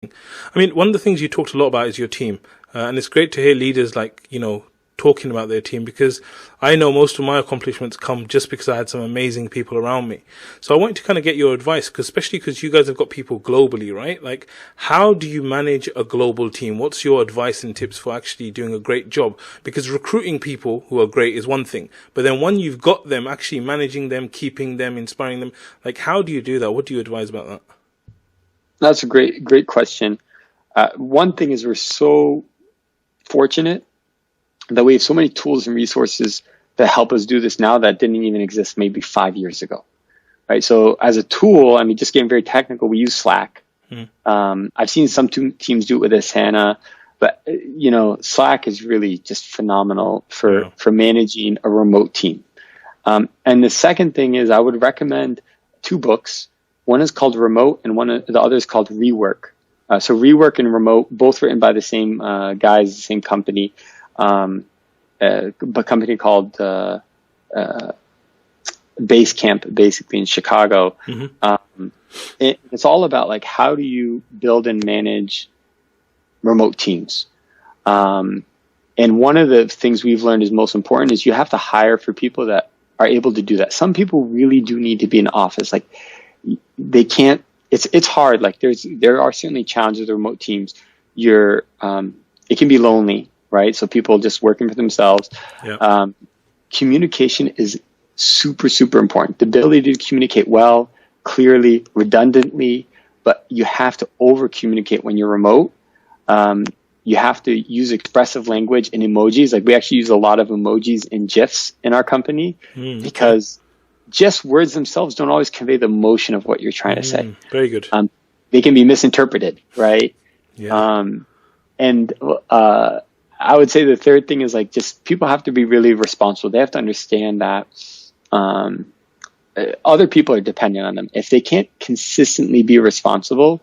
I mean, one of the things you talked a lot about is your team. And it's great to hear leaders like, talking about their team, because I know most of my accomplishments come just because I had some amazing people around me. So I wanted to kind of get your advice, because especially because you guys have got people globally, right? Like, how do you manage a global team? What's your advice and tips for actually doing a great job? Because recruiting people who are great is one thing, but then when you've got them, actually managing them, keeping them, inspiring them, like, how do you do that? What do you advise about that? That's a great question. One thing is we're so fortunate that we have so many tools and resources that help us do this now that didn't even exist maybe 5 years ago, right? So as a tool, I mean, just getting very technical, we use Slack. I've seen some teams do it with Asana, but Slack is really just phenomenal for managing a remote team. And the second thing is I would recommend 2 books. One is called Remote, and the other is called Rework. So Rework and Remote, both written by the same guys, the same company. A company called Basecamp, basically in Chicago. It's all about like, how do you build and manage remote teams? And one of the things we've learned is most important is you have to hire for people that are able to do that. Some people really do need to be in the office. Like, they can't. It's hard. Like, there are certainly challenges with remote teams. It can be lonely. Right? So people just working for themselves. Communication is super, super important. The ability to communicate well, clearly, redundantly, but you have to over communicate when you're remote. You have to use expressive language and emojis. Like, we actually use a lot of emojis and GIFs in our company because just words themselves don't always convey the emotion of what you're trying to say. Very good. They can be misinterpreted, right? I would say the third thing is like, just people have to be really responsible. They have to understand that other people are dependent on them. If they can't consistently be responsible,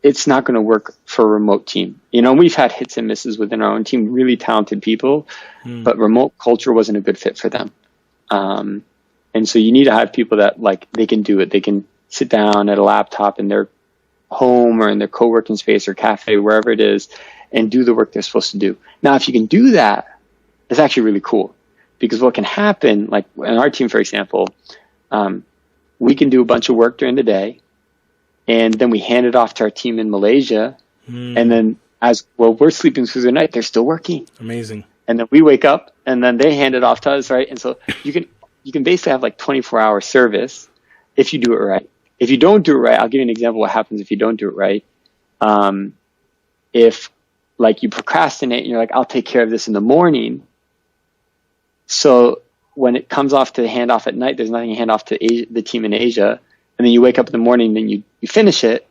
it's not going to work for a remote team. We've had hits and misses within our own team, really talented people, but remote culture wasn't a good fit for them. And so you need to have people that, like, they can do it. They can sit down at a laptop in their home or in their co-working space or cafe, wherever it is, and do the work they're supposed to do. Now, if you can do that, it's actually really cool, because what can happen, like in our team, for example, we can do a bunch of work during the day, and then we hand it off to our team in Malaysia. And then we're sleeping through the night, they're still working. Amazing. And then we wake up, and then they hand it off to us, right? And so you can basically have like 24-hour service if you do it right. If you don't do it right, I'll give you an example of what happens if you don't do it right. If like you procrastinate and you're like, I'll take care of this in the morning. So when it comes off to hand off at night, there's nothing to hand off to the team in Asia. And then you wake up in the morning, then you finish it.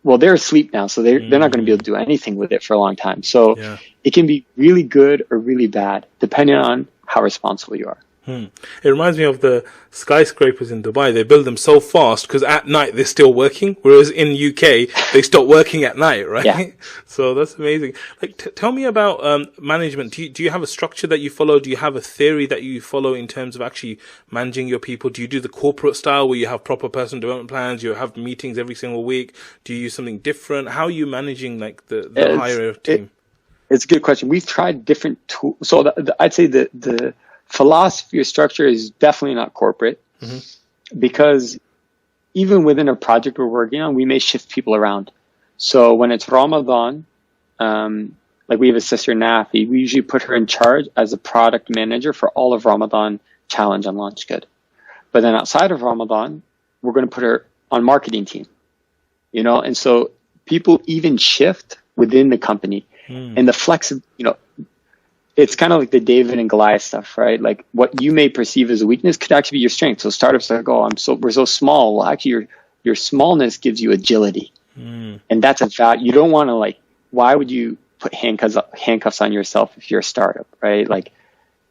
Well, they're asleep now, so they're not going to be able to do anything with it for a long time. So it can be really good or really bad, depending on how responsible you are. It reminds me of the skyscrapers in Dubai. They build them so fast because at night they're still working, whereas in UK they stop working at night, right? Yeah. So that's amazing. Like, tell me about management. Do you have a structure that you follow? Do you have a theory that you follow in terms of actually managing your people? Do you do the corporate style where you have proper personal development plans? You have meetings every single week? Do you use something different? How are you managing like the higher team? It's a good question. We've tried different tools. So I'd say the philosophy or structure is definitely not corporate, because even within a project we're working on, we may shift people around. So when it's Ramadan, like we have a sister Nafi, we usually put her in charge as a product manager for all of Ramadan challenge on LaunchGood. But then outside of Ramadan, we're going to put her on marketing team, and so people even shift within the company and the it's kind of like the David and Goliath stuff, right? Like what you may perceive as a weakness could actually be your strength. So startups are like, we're so small. Well, actually your smallness gives you agility. And that's a value. You don't want to why would you put handcuffs on yourself if you're a startup, right? Like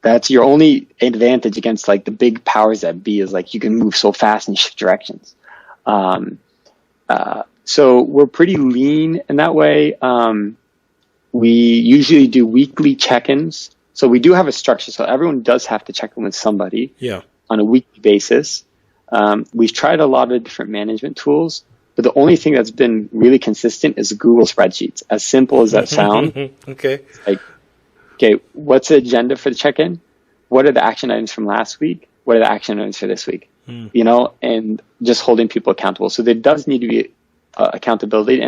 that's your only advantage against like the big powers that be is like you can move so fast and shift directions. So we're pretty lean in that way. We usually do weekly check-ins. So we do have a structure. So everyone does have to check in with somebody on a weekly basis. We've tried a lot of different management tools. But the only thing that's been really consistent is Google spreadsheets. As simple as that sounds. Okay. Like, okay, what's the agenda for the check-in? What are the action items from last week? What are the action items for this week? You know, and just holding people accountable. So there does need to be accountability.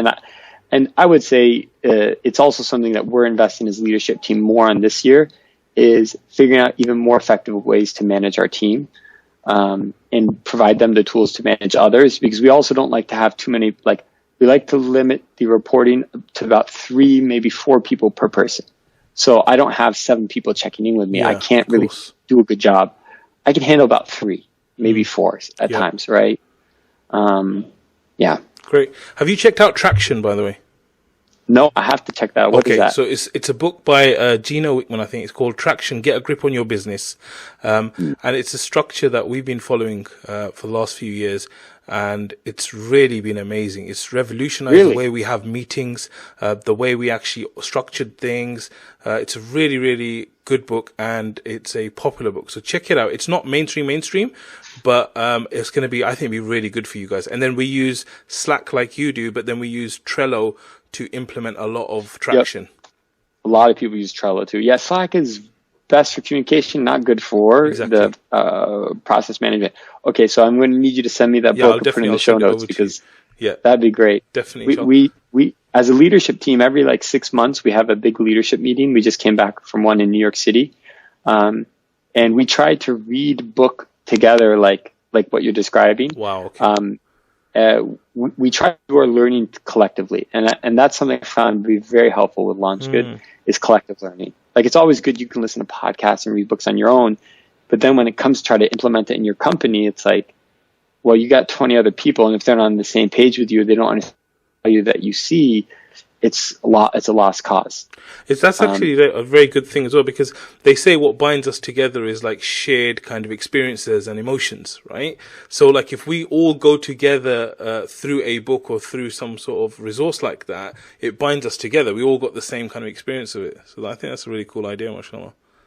And I would say it's also something that we're investing as a leadership team more on this year, is figuring out even more effective ways to manage our team, and provide them the tools to manage others, because we also don't like to have too many, like, we like to limit the reporting to about 3, maybe 4 people per person. So I don't have 7 people checking in with me. Yeah, I can't really do a good job. I can handle about 3, maybe 4 at times, right? Yeah. Great. Have you checked out Traction, by the way? No, I have to check that out. What is that? So it's a book by Gino Wickman, I think. It's called Traction, Get a Grip on Your Business. And it's a structure that we've been following for the last few years. And it's really been amazing. It's revolutionized the way we have meetings, the way we actually structured things. It's a really, really good book, and it's a popular book. So check it out. It's not mainstream, but it's going to be, I think, be really good for you guys. And then we use Slack like you do, but then we use Trello to implement a lot of Traction. Yep. A lot of people use Trello too. Yeah, Slack is best for communication, not good for the process management. Okay, so I'm going to need you to send me that book and put it in the show notes, because that'd be great. Definitely. We as a leadership team, every like 6 months, we have a big leadership meeting. We just came back from one in New York City. And we try to read book together, like what you're describing. Wow. Okay. We try to do our learning collectively, and that's something I found to be very helpful with LaunchGood, is collective learning. Like, it's always good, you can listen to podcasts and read books on your own, but then when it comes to try to implement it in your company, it's like, well, you got 20 other people, and if they're not on the same page with you, they don't understand the value that you see, it's a lost cause. That's actually a very good thing as well, because they say what binds us together is like shared kind of experiences and emotions, right? So like if we all go together through a book or through some sort of resource like that, it binds us together. We all got the same kind of experience of it. So I think that's a really cool idea, mashallah.